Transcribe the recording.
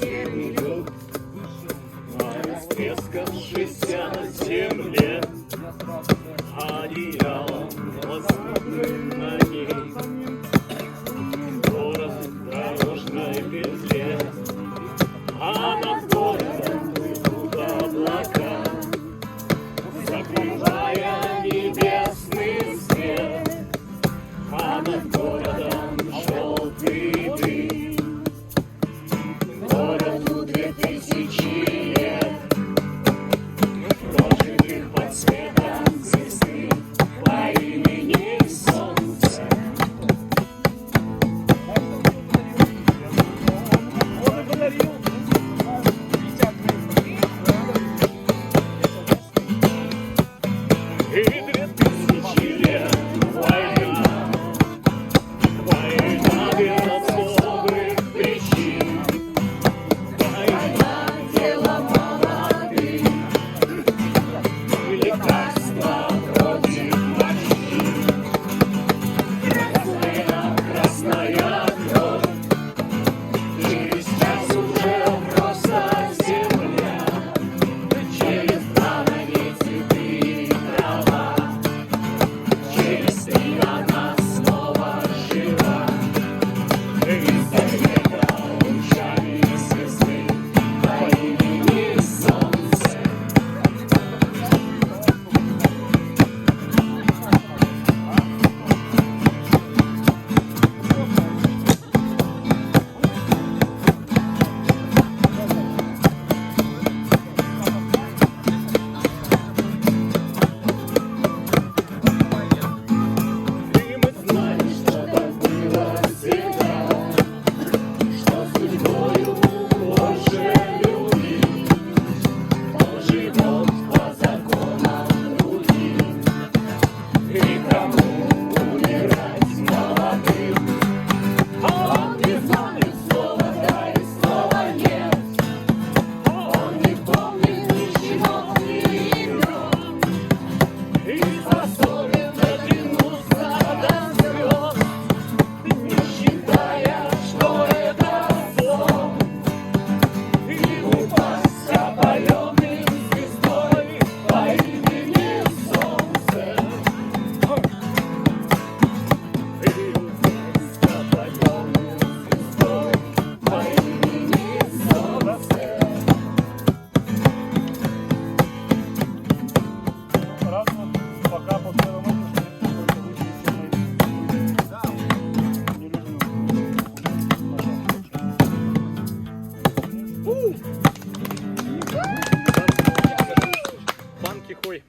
весенний лед, растрескавшийся на земле, одеялом лоскутным на ней. Город в дорожной петле, а над городом плывут облака, закрывая небесный свет, а над городом желтый дым. Городу 2000 лет, прожитых под светом звезды по имени солнце. И 2000 лет война, война без особых причин, война дело молодых, лекарства против морщин, красная кровь, через час уже просто земля, через 2 на ней цветы и трава, через 3 она снова жива. Из закрыта лучами звезды по имени солнце. И мы знали, что так было всегда, что судьбою Божьей любви он живет по законам другим. И кому умирать молодым, а он не знает слова да и слова нет, он не помнит ничего и имен, и способен дотянуться до звезд, не считая, что это сон, и упасть опаленным звездой по имени солнце. И упасть опаленным звездой по имени солнце. Пока после работы, что не люблю.